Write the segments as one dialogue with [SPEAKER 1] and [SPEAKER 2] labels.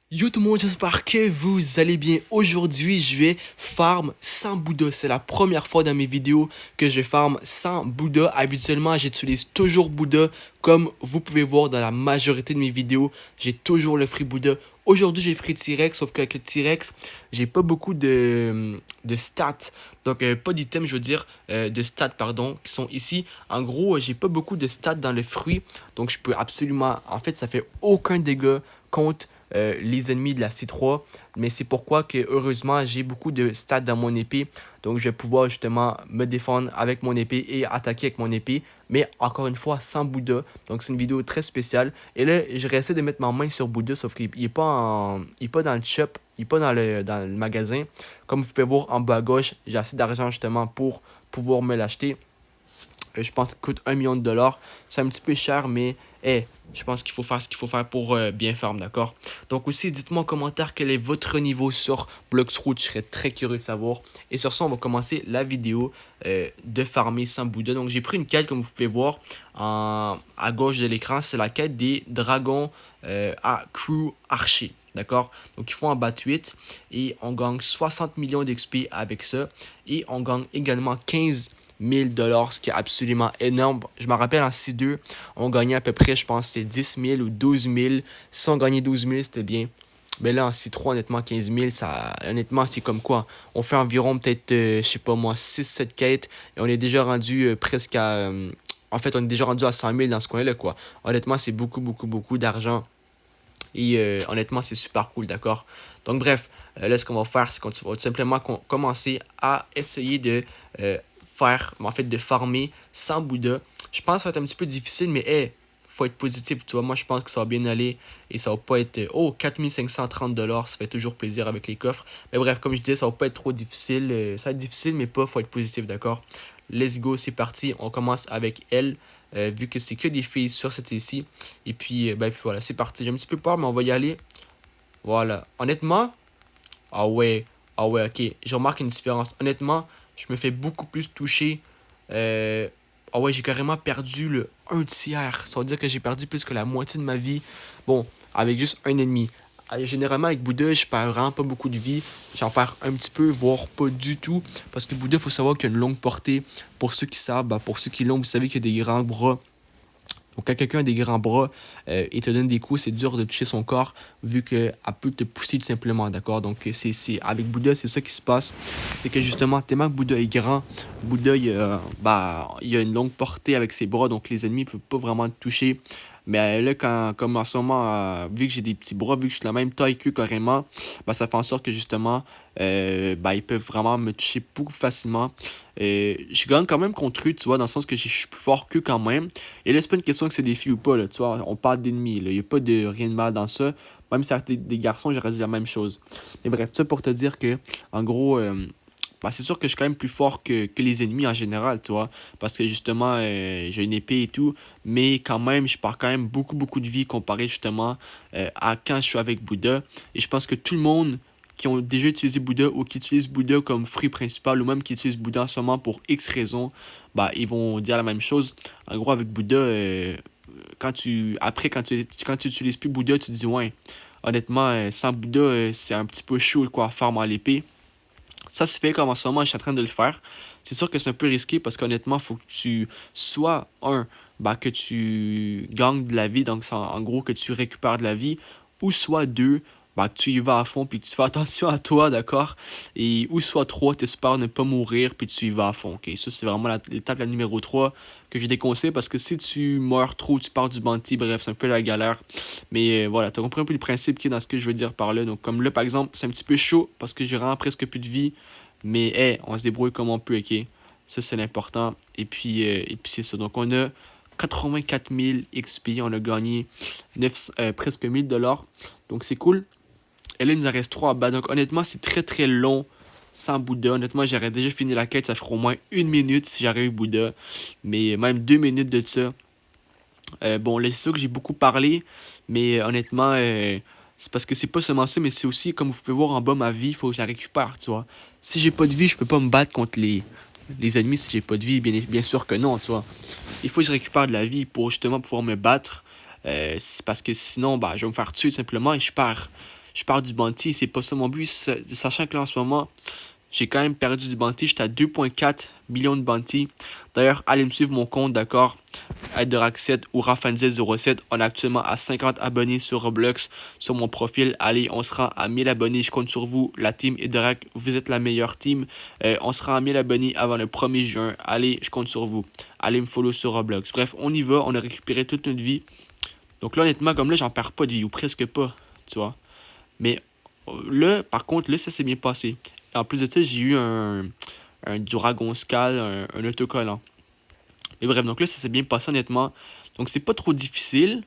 [SPEAKER 1] Yo tout le monde, j'espère que vous allez bien. Aujourd'hui, je vais farm sans Bouddha. C'est la première fois dans mes vidéos que je farm sans Bouddha. Habituellement, j'utilise toujours Bouddha. Comme vous pouvez voir dans la majorité de mes vidéos, j'ai toujours le free Bouddha. Aujourd'hui, j'ai free T-Rex, sauf qu'avec le T-Rex, j'ai pas beaucoup de stats. Donc, pas d'items, je veux dire, de stats, pardon, qui sont ici. En gros, j'ai pas beaucoup de stats dans le fruit. Donc, je peux absolument... En fait, ça fait aucun dégât contre les ennemis de la C3, mais c'est pourquoi que heureusement j'ai beaucoup de stats dans mon épée, donc je vais pouvoir justement me défendre avec mon épée et attaquer avec mon épée, mais encore une fois sans Bouddha, donc c'est une vidéo très spéciale. Et là je réessaie de mettre ma main sur Bouddha, sauf qu'il n'est pas, il est pas dans le shop, il n'est pas dans le magasin. Comme vous pouvez voir en bas à gauche, j'ai assez d'argent justement pour pouvoir me l'acheter. Je pense qu'il coûte 1 million de dollars. C'est un petit peu cher, mais hey, je pense qu'il faut faire ce qu'il faut faire pour bien farm, d'accord? Donc aussi, dites-moi en commentaire quel est votre niveau sur Bloxroot. Je serais très curieux de savoir. Et sur ça, on va commencer la vidéo de farmer sans Bouddha. Donc j'ai pris une quête, comme vous pouvez voir, à gauche de l'écran. C'est la quête des dragons à crew archer. D'accord? Donc il faut en battre 8 et on gagne 60 millions d'XP avec ça. Et on gagne également 15 1000 $, ce qui est absolument énorme. Je me rappelle en C2, on gagnait à peu près, je pense, c'était 10 000 ou 12 000. Si on gagnait 12 000, c'était bien. Mais là, en C3, honnêtement, 15 000, ça, honnêtement, c'est comme quoi. On fait environ peut-être, je sais pas moi, 6-7 quêtes et on est déjà rendu presque à. En fait, on est déjà rendu à 100 000 dans ce coin-là, quoi. Honnêtement, c'est beaucoup, beaucoup, beaucoup d'argent. Et honnêtement, c'est super cool, d'accord? Donc, bref, là, ce qu'on va faire, c'est qu'on va tout simplement commencer à essayer de faire, en fait, de farmer sans Bouddha. Je pense que ça va être un petit peu difficile, mais hey, faut être positif, tu vois. Moi, je pense que ça va bien aller et ça va pas être, oh, 4530 $, ça fait toujours plaisir avec les coffres. Mais bref, comme je disais, ça va pas être trop difficile. Ça va être difficile, mais pas, faut être positif, d'accord? Let's go, c'est parti. On commence avec elle. Vu que c'est que des filles sur cette ici. Et puis, puis voilà, c'est parti. J'ai un petit peu peur, mais on va y aller. Voilà. Honnêtement, ah ouais, ok. Je remarque une différence. Honnêtement, je me fais beaucoup plus toucher. Ah ouais, j'ai carrément perdu le un tiers. Ça veut dire que j'ai perdu plus que la moitié de ma vie. Bon, avec juste un ennemi. Généralement, avec Bouddha, je perds vraiment pas beaucoup de vie. J'en perds un petit peu, voire pas du tout. Parce que Bouddha, il faut savoir qu'il a une longue portée. Pour ceux qui savent, pour ceux qui l'ont, vous savez qu'il a des grands bras. Donc, quand quelqu'un a des grands bras et te donne des coups, c'est dur de toucher son corps vu qu'elle peut te pousser tout simplement, d'accord? Donc, avec Bouddha, c'est ça qui se passe. C'est que justement, tellement que Bouddha est grand, Bouddha, il a une longue portée avec ses bras, donc les ennemis ne peuvent pas vraiment te toucher. Mais là, comme en ce moment, vu que j'ai des petits bras, vu que je suis la même taille qu'eux carrément, ça fait en sorte que justement, ils peuvent vraiment me toucher beaucoup facilement. Je gagne quand même contre eux, tu vois, dans le sens que je suis plus fort qu'eux quand même. Et là, c'est pas une question que c'est des filles ou pas, là, tu vois, on parle d'ennemis, là, il n'y a pas de rien de mal dans ça. Même si c'était des garçons, j'aurais dit la même chose. Mais bref, ça pour te dire que, en gros, c'est sûr que je suis quand même plus fort que les ennemis en général, tu vois. Parce que justement, j'ai une épée et tout. Mais quand même, je perds quand même beaucoup, beaucoup de vie comparé justement à quand je suis avec Bouddha. Et je pense que tout le monde qui ont déjà utilisé Bouddha ou qui utilisent Bouddha comme fruit principal ou même qui utilisent Bouddha en ce moment pour X raisons, ils vont dire la même chose. En gros, avec Bouddha, quand tu utilises plus Bouddha, tu te dis, ouais, honnêtement, sans Bouddha, c'est un petit peu chaud quoi, à faire à l'épée. Ça se fait comme en ce moment, je suis en train de le faire. C'est sûr que c'est un peu risqué parce qu'honnêtement, il faut que tu sois que tu gagnes de la vie, donc c'est en gros que tu récupères de la vie, ou soit deux, que tu y vas à fond puis que tu fais attention à toi, d'accord? Et ou soit trois, tu espères ne pas mourir puis tu y vas à fond, ok? Ça, c'est vraiment l'étape la numéro 3 que j'ai déconseillé parce que si tu meurs trop, tu pars du bounty, bref, c'est un peu la galère. Mais voilà, tu as compris un peu le principe qui est dans ce que je veux dire par là. Donc, comme là, par exemple, c'est un petit peu chaud parce que j'ai vraiment presque plus de vie. Mais, hey, on se débrouille comme on peut, ok? Ça, c'est l'important. Et puis c'est ça. Donc, on a 84 000 XP. On a gagné presque 1000 $. Donc, c'est cool. Et là, il nous en reste 3 à battre. Donc, honnêtement, c'est très, très long sans Bouddha. Honnêtement, j'aurais déjà fini la quête. Ça ferait au moins 1 minute si j'avais eu Bouddha. Mais même 2 minutes de ça. Bon, là, c'est sûr que j'ai beaucoup parlé, mais honnêtement, c'est parce que c'est pas seulement ça, mais c'est aussi, comme vous pouvez voir en bas, ma vie, il faut que je la récupère, tu vois. Si j'ai pas de vie, je peux pas me battre contre les ennemis si j'ai pas de vie, bien sûr que non, tu vois. Il faut que je récupère de la vie pour justement pouvoir me battre. C'est parce que sinon, je vais me faire tuer tout simplement et je pars du bounty, c'est pas ça mon but, sachant que là en ce moment, j'ai quand même perdu du bounty, j'étais à 2,4 millions de bounty. D'ailleurs, allez me suivre mon compte, d'accord? Edorax7 ou Rafanzel07. On est actuellement à 50 abonnés sur Roblox, sur mon profil. Allez, on sera à 1000 abonnés. Je compte sur vous, la team Edorax. Vous êtes la meilleure team. On sera à 1000 abonnés avant le 1er juin. Allez, je compte sur vous. Allez me follow sur Roblox. Bref, on y va. On a récupéré toute notre vie. Donc là, honnêtement, comme là, j'en perds pas de vie, ou presque pas, tu vois. Mais là, par contre, là, ça s'est bien passé. Et en plus de ça, j'ai eu un Dragon Skull, un autocollant. Mais bref, donc là, ça s'est bien passé honnêtement. Donc c'est pas trop difficile,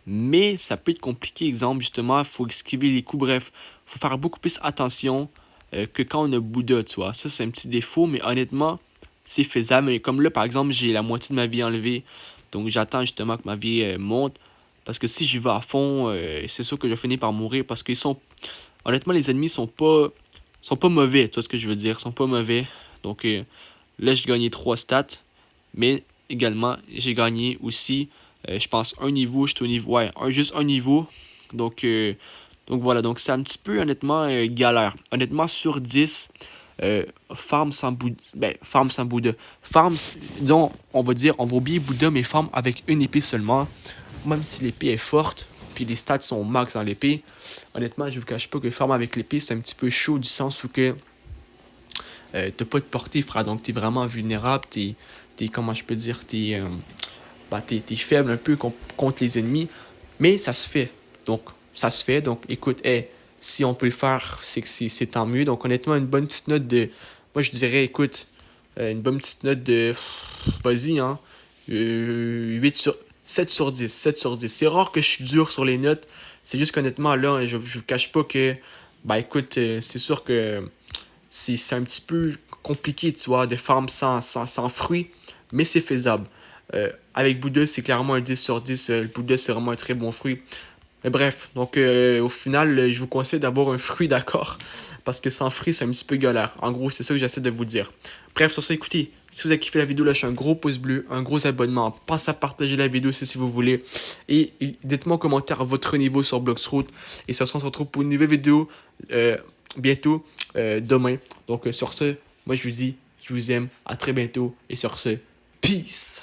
[SPEAKER 1] mais ça peut être compliqué. Exemple, justement, il faut esquiver les coups. Bref, il faut faire beaucoup plus attention que quand on a Bouddha, tu vois. Ça, c'est un petit défaut, mais honnêtement, c'est faisable. Et comme là, par exemple, j'ai la moitié de ma vie enlevée. Donc j'attends justement que ma vie monte. Parce que si j'y vais à fond, c'est sûr que je vais finir par mourir. Parce qu'ils sont. Honnêtement, les ennemis sont pas mauvais, tu vois ce que je veux dire. Ils sont pas mauvais. Donc là, j'ai gagné 3 stats. Mais également, j'ai gagné aussi, je pense, un niveau. J'étais au niveau, ouais, juste un niveau. Donc voilà, donc c'est un petit peu honnêtement galère. Honnêtement, sur 10, farm sans Bouddha. Ben, farm sans Bouddha. Farm, disons, on va dire, on va oublier Bouddha, mais farm avec une épée seulement. Même si l'épée est forte, puis les stats sont max dans l'épée. Honnêtement, je vous cache pas que farm avec l'épée, c'est un petit peu chaud du sens où que t'as pas de portée, frère. Donc t'es vraiment vulnérable. Comment je peux dire, t'es faible un peu contre les ennemis. Mais ça se fait. Donc, ça se fait. Donc, écoute, hey, si on peut le faire, c'est que c'est tant mieux. Donc, honnêtement, une bonne petite note de. Moi, je dirais, écoute, une bonne petite note de. Vas-y, hein. 8 sur. 7 sur 10. 7 sur 10. C'est rare que je suis dur sur les notes. C'est juste qu'honnêtement, là, je vous cache pas que. Bah, écoute, c'est sûr que c'est un petit peu compliqué, tu vois, de farm sans fruits, mais c'est faisable. Avec Bouddha, c'est clairement un 10 sur 10. Le Bouddha, c'est vraiment un très bon fruit. Mais bref, donc au final, je vous conseille d'avoir un fruit, d'accord? Parce que sans fruit, c'est un petit peu galère. En gros, c'est ça que j'essaie de vous dire. Bref, sur ça, écoutez, si vous avez kiffé la vidéo, lâchez un gros pouce bleu, un gros abonnement. Pensez à partager la vidéo si vous voulez. Et dites-moi en commentaire votre niveau sur Bloxroot. Et sur ce, on se retrouve pour une nouvelle vidéo bientôt, demain. Donc sur ce, moi je vous dis, je vous aime, à très bientôt. Et sur ce, peace!